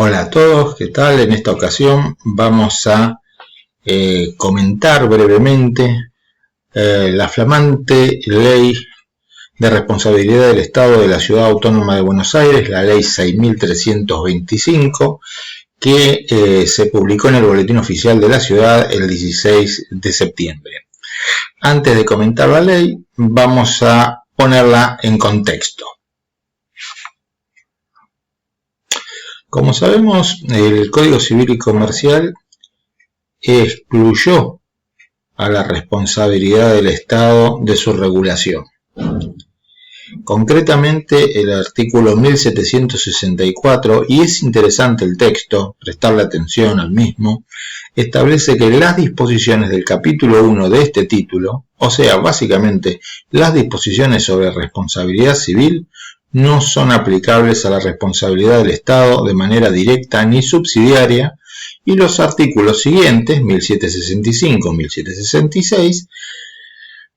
Hola a todos, ¿qué tal? En esta ocasión vamos a comentar brevemente la flamante ley de responsabilidad del Estado de la Ciudad Autónoma de Buenos Aires, la ley 6.325, que se publicó en el Boletín Oficial de la Ciudad el 16 de septiembre. Antes de comentar la ley, vamos a ponerla en contexto. Como sabemos, el Código Civil y Comercial excluyó a la responsabilidad del Estado de su regulación. Concretamente, el artículo 1764, y es interesante el texto, prestarle atención al mismo, establece que las disposiciones del capítulo 1 de este título, o sea, básicamente las disposiciones sobre responsabilidad civil, no son aplicables a la responsabilidad del Estado de manera directa ni subsidiaria, y los artículos siguientes, 1765 y 1766,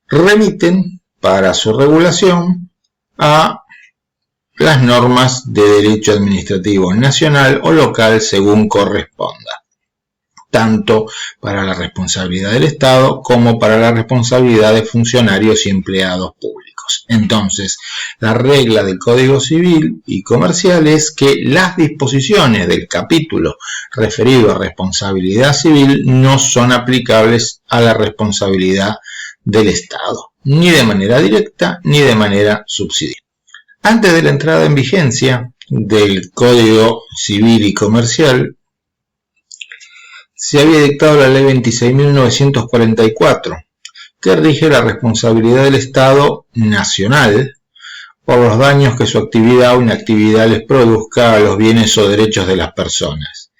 remiten para su regulación a las normas de derecho administrativo nacional o local según corresponda, tanto para la responsabilidad del Estado como para la responsabilidad de funcionarios y empleados públicos. Entonces, la regla del Código Civil y Comercial es que las disposiciones del capítulo referido a responsabilidad civil no son aplicables a la responsabilidad del Estado, ni de manera directa ni de manera subsidiaria. Antes de la entrada en vigencia del Código Civil y Comercial, se había dictado la Ley 26.944, que rige la responsabilidad del Estado nacional por los daños que su actividad o inactividad les produzca a los bienes o derechos de las personas.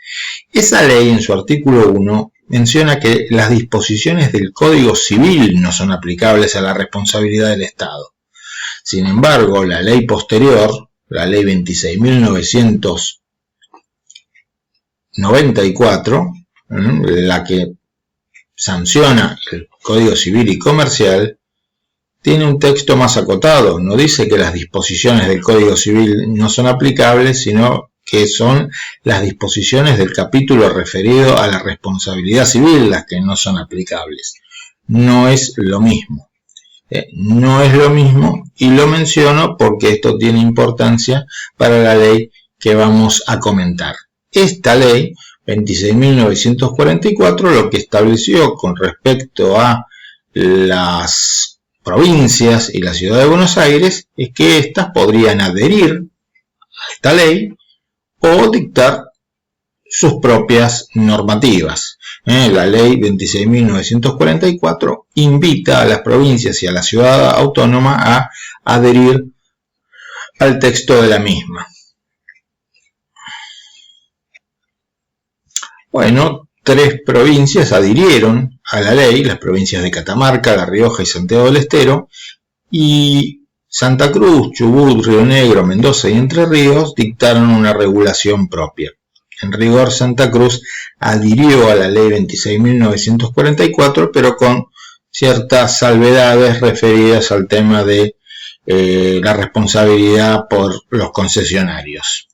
Esa ley, en su artículo 1, menciona que las disposiciones del Código Civil no son aplicables a la responsabilidad del Estado. Sin embargo, la ley posterior, la Ley 26.994, la que sanciona el Código Civil y Comercial, tiene un texto más acotado. No dice que las disposiciones del Código Civil no son aplicables, sino que son las disposiciones del capítulo referido a la responsabilidad civil las que no son aplicables. No es lo mismo. No es lo mismo, y lo menciono porque esto tiene importancia para la ley que vamos a comentar. Esta ley 26.944 lo que estableció con respecto a las provincias y la ciudad de Buenos Aires es que éstas podrían adherir a esta ley o dictar sus propias normativas. La ley 26.944 invita a las provincias y a la ciudad autónoma a adherir al texto de la misma. Bueno, 3 provincias adhirieron a la ley, las provincias de Catamarca, La Rioja y Santiago del Estero, y Santa Cruz, Chubut, Río Negro, Mendoza y Entre Ríos dictaron una regulación propia. En rigor, Santa Cruz adhirió a la ley 26.944, pero con ciertas salvedades referidas al tema de la responsabilidad por los concesionarios.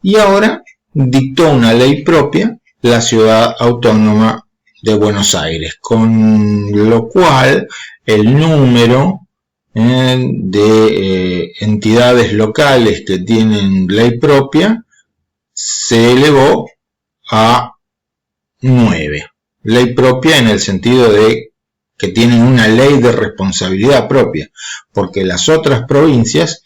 Y ahora dictó una ley propia la Ciudad Autónoma de Buenos Aires, con lo cual el número de entidades locales que tienen ley propia se elevó a 9. Ley propia en el sentido de que tienen una ley de responsabilidad propia, porque las otras provincias,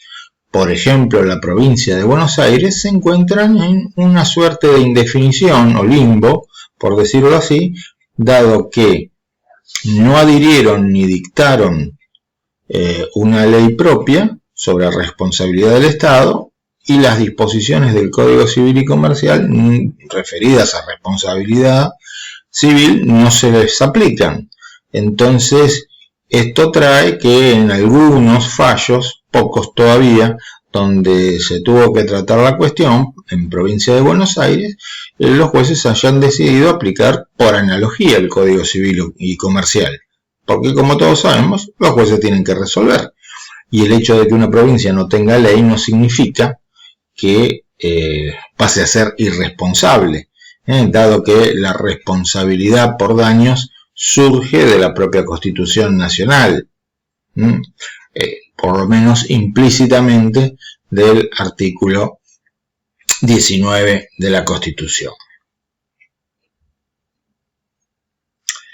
por ejemplo la provincia de Buenos Aires, se encuentran en una suerte de indefinición o limbo, por decirlo así, dado que no adhirieron ni dictaron una ley propia sobre responsabilidad del Estado, y las disposiciones del Código Civil y Comercial referidas a responsabilidad civil no se les aplican. Entonces, esto trae que en algunos fallos, pocos todavía, donde se tuvo que tratar la cuestión, en provincia de Buenos Aires, los jueces hayan decidido aplicar por analogía el Código Civil y Comercial. Porque, como todos sabemos, los jueces tienen que resolver. Y el hecho de que una provincia no tenga ley no significa que pase a ser irresponsable, dado que la responsabilidad por daños surge de la propia Constitución Nacional, por lo menos implícitamente del artículo 19 de la Constitución.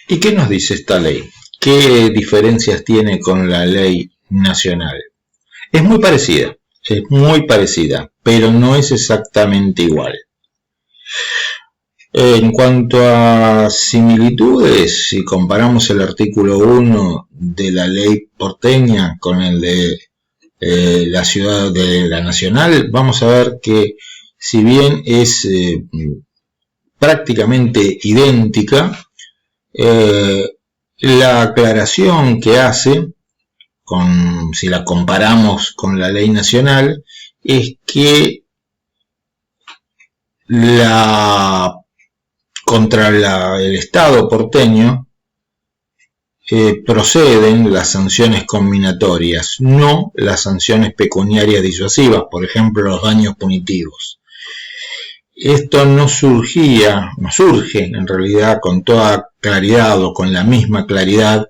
¿Y qué nos dice esta ley? ¿Qué diferencias tiene con la ley nacional? Es muy parecida, pero no es exactamente igual. En cuanto a similitudes, si comparamos el artículo 1 de la ley porteña con el de la ciudad de la nacional, vamos a ver que si bien es prácticamente idéntica, la aclaración que hace, si la comparamos con la ley nacional, es que contra el Estado porteño proceden las sanciones conminatorias, no las sanciones pecuniarias disuasivas, por ejemplo los daños punitivos. Esto no surge en realidad con toda claridad o con la misma claridad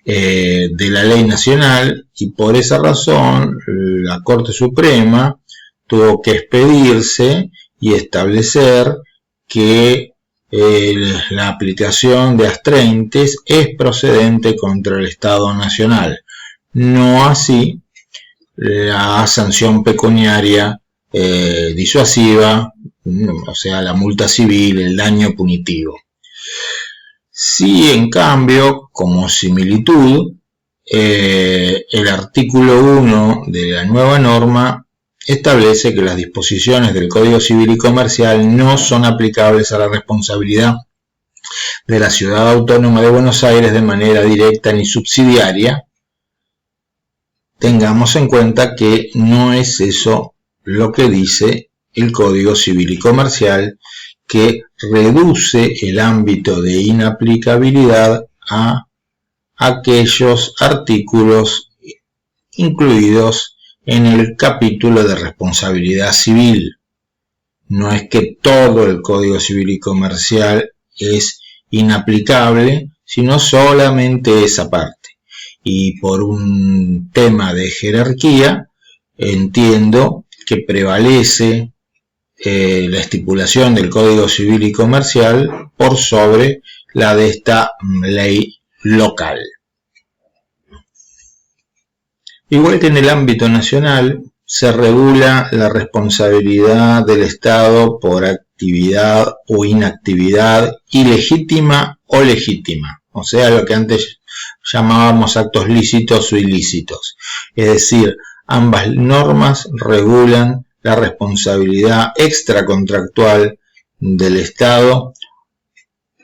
de la ley nacional, y por esa razón la Corte Suprema tuvo que expedirse y establecer que la aplicación de astreintes es procedente contra el Estado Nacional, no así la sanción pecuniaria disuasiva, o sea, la multa civil, el daño punitivo. Sí, en cambio, como similitud, el artículo 1 de la nueva norma establece que las disposiciones del Código Civil y Comercial no son aplicables a la responsabilidad de la Ciudad Autónoma de Buenos Aires de manera directa ni subsidiaria. Tengamos en cuenta que no es eso lo que dice el Código Civil y Comercial, que reduce el ámbito de inaplicabilidad a aquellos artículos incluidos en el capítulo de responsabilidad civil. No es que todo el Código Civil y Comercial es inaplicable, sino solamente esa parte. Y por un tema de jerarquía, entiendo que prevalece la estipulación del Código Civil y Comercial por sobre la de esta ley local. Igual que en el ámbito nacional, se regula la responsabilidad del Estado por actividad o inactividad ilegítima o legítima, o sea, lo que antes llamábamos actos lícitos o ilícitos. Es decir, ambas normas regulan la responsabilidad extracontractual del Estado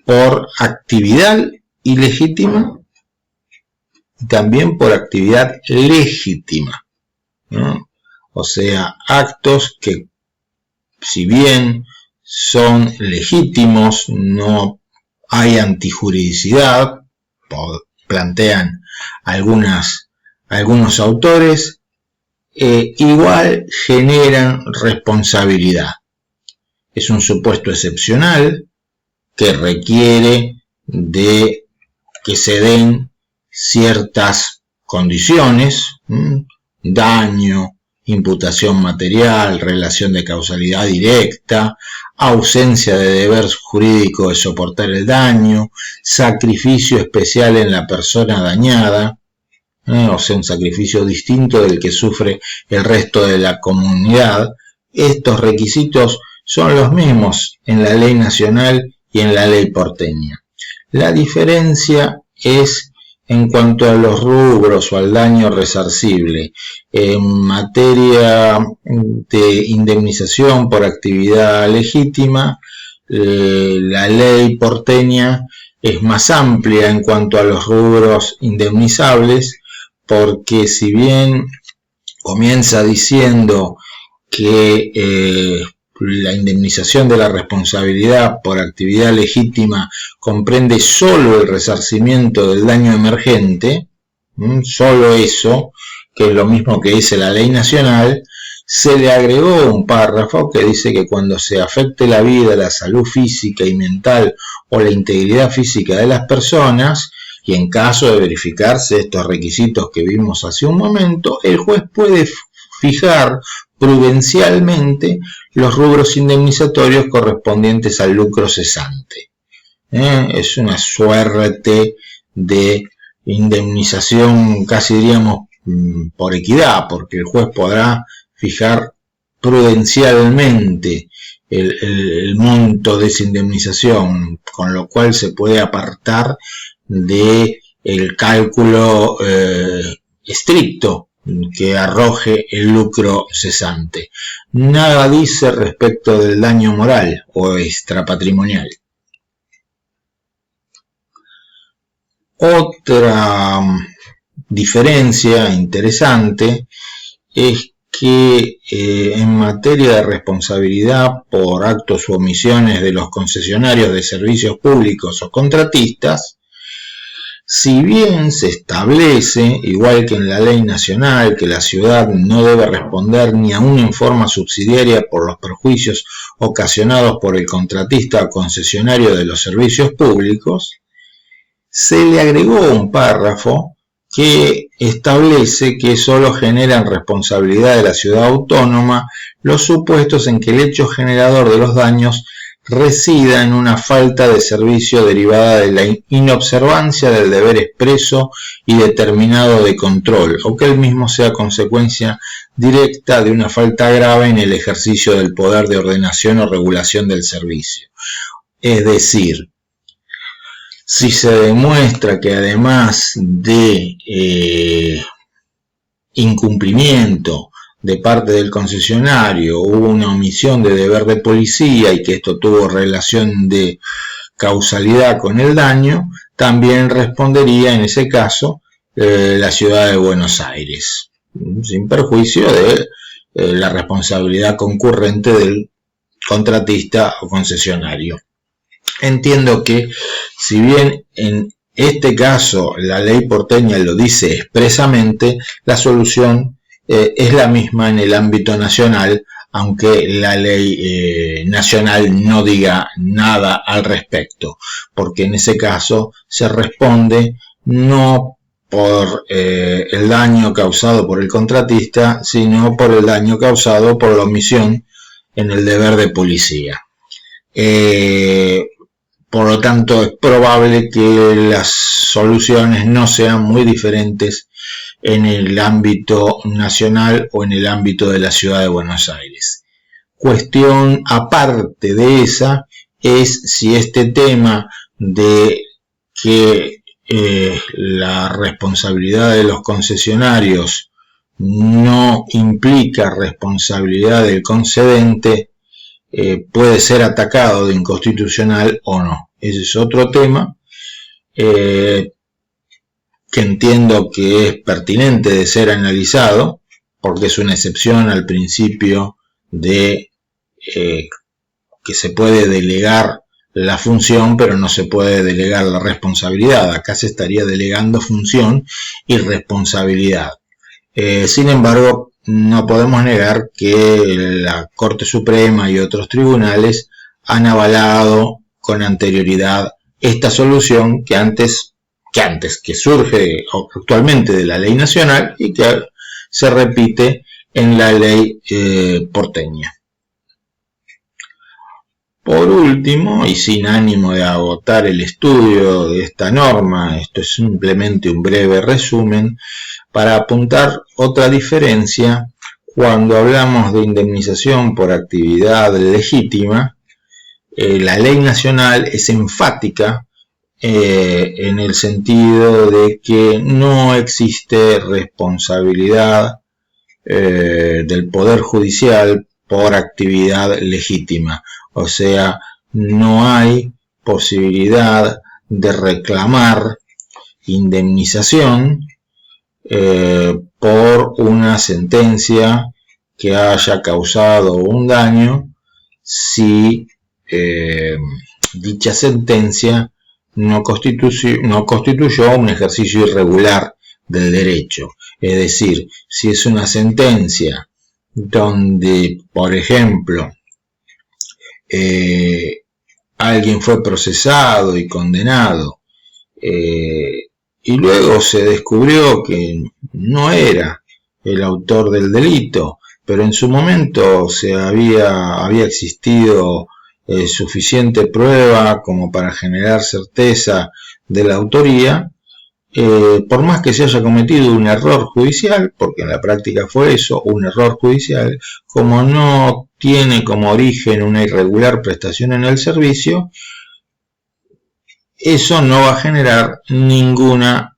por actividad ilegítima y también por actividad legítima, ¿no? O sea, actos que, si bien son legítimos, no hay antijuridicidad, plantean algunos autores, igual generan responsabilidad. Es un supuesto excepcional que requiere de que se den ciertas condiciones, daño, imputación material, relación de causalidad directa, ausencia de deber jurídico de soportar el daño, sacrificio especial en la persona dañada, o sea, un sacrificio distinto del que sufre el resto de la comunidad. Estos requisitos son los mismos en la ley nacional y en la ley porteña. La diferencia es en cuanto a los rubros o al daño resarcible. En materia de indemnización por actividad legítima, la ley porteña es más amplia en cuanto a los rubros indemnizables, porque si bien comienza diciendo que la indemnización de la responsabilidad por actividad legítima comprende solo el resarcimiento del daño emergente, solo eso, que es lo mismo que dice la ley nacional, Se le agregó un párrafo que dice que cuando se afecte la vida, la salud física y mental o la integridad física de las personas, y en caso de verificarse estos requisitos que vimos hace un momento, el juez puede fijar prudencialmente los rubros indemnizatorios correspondientes al lucro cesante. Es una suerte de indemnización, casi diríamos por equidad, porque el juez podrá fijar prudencialmente el monto de esa indemnización, con lo cual se puede apartar de el cálculo estricto que arroje el lucro cesante. Nada dice respecto del daño moral o extrapatrimonial. Otra diferencia interesante es que en materia de responsabilidad por actos u omisiones de los concesionarios de servicios públicos o contratistas, si bien se establece, igual que en la ley nacional, que la ciudad no debe responder ni aun en forma subsidiaria por los perjuicios ocasionados por el contratista o concesionario de los servicios públicos, se le agregó un párrafo que establece que solo generan responsabilidad de la ciudad autónoma los supuestos en que el hecho generador de los daños resida en una falta de servicio derivada de la inobservancia del deber expreso y determinado de control, o que el mismo sea consecuencia directa de una falta grave en el ejercicio del poder de ordenación o regulación del servicio. Es decir, si se demuestra que además de incumplimiento de parte del concesionario hubo una omisión de deber de policía y que esto tuvo relación de causalidad con el daño, también respondería en ese caso la ciudad de Buenos Aires, sin perjuicio de la responsabilidad concurrente del contratista o concesionario. Entiendo que, si bien en este caso la ley porteña lo dice expresamente, la solución es la misma en el ámbito nacional, aunque la ley nacional no diga nada al respecto, porque en ese caso se responde no por el daño causado por el contratista, sino por el daño causado por la omisión en el deber de policía. Por lo tanto, es probable que las soluciones no sean muy diferentes en el ámbito nacional o en el ámbito de la ciudad de Buenos Aires. Cuestión aparte de esa es si este tema de que la responsabilidad de los concesionarios no implica responsabilidad del concedente puede ser atacado de inconstitucional o no. Ese es otro tema que entiendo que es pertinente de ser analizado, porque es una excepción al principio de que se puede delegar la función, pero no se puede delegar la responsabilidad. Acá se estaría delegando función y responsabilidad. Sin embargo, no podemos negar que la Corte Suprema y otros tribunales han avalado con anterioridad esta solución que surge actualmente de la ley nacional y que se repite en la ley porteña. Por último, y sin ánimo de agotar el estudio de esta norma, esto es simplemente un breve resumen, para apuntar otra diferencia, cuando hablamos de indemnización por actividad legítima, la ley nacional es enfática en el sentido de que no existe responsabilidad del Poder Judicial por actividad legítima. O sea, no hay posibilidad de reclamar indemnización por una sentencia que haya causado un daño si dicha sentencia no constituyó un ejercicio irregular del derecho. Es decir, si es una sentencia donde, por ejemplo, alguien fue procesado y condenado, y luego se descubrió que no era el autor del delito, pero en su momento había existido suficiente prueba como para generar certeza de la autoría. Por más que se haya cometido un error judicial, porque en la práctica fue eso, un error judicial, como no tiene como origen una irregular prestación en el servicio, eso no va a generar ninguna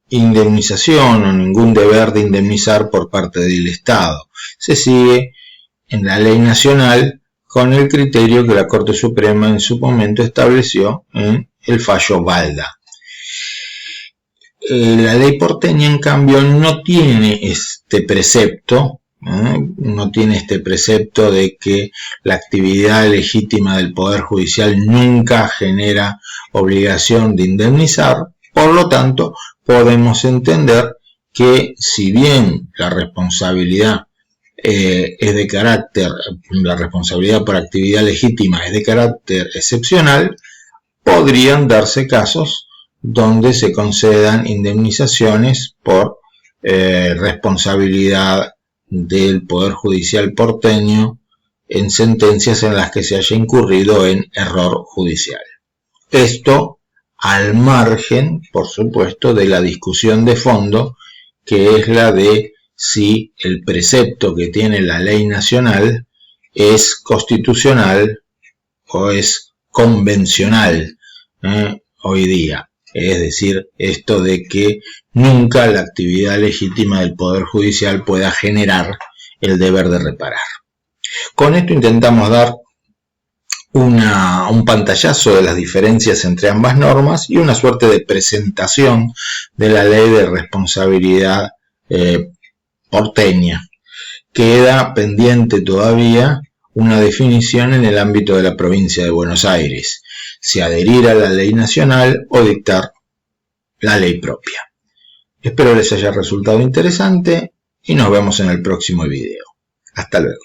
indemnización o ningún deber de indemnizar por parte del Estado. Se sigue en la ley nacional con el criterio que la Corte Suprema en su momento estableció en el fallo Balda. La ley porteña, en cambio, no tiene este precepto, no tiene este precepto de que la actividad legítima del Poder Judicial nunca genera obligación de indemnizar. Por lo tanto, podemos entender que si bien la responsabilidad es de carácter, la responsabilidad por actividad legítima es de carácter excepcional, podrían darse casos donde se concedan indemnizaciones por responsabilidad del Poder Judicial porteño en sentencias en las que se haya incurrido en error judicial. Esto al margen, por supuesto, de la discusión de fondo, que es la de si el precepto que tiene la ley nacional es constitucional o es convencional hoy día. Es decir, esto de que nunca la actividad legítima del Poder Judicial pueda generar el deber de reparar. Con esto intentamos dar un pantallazo de las diferencias entre ambas normas y una suerte de presentación de la ley de responsabilidad porteña. Queda pendiente todavía una definición en el ámbito de la provincia de Buenos Aires, si adherir a la ley nacional o dictar la ley propia. Espero les haya resultado interesante y nos vemos en el próximo video. Hasta luego.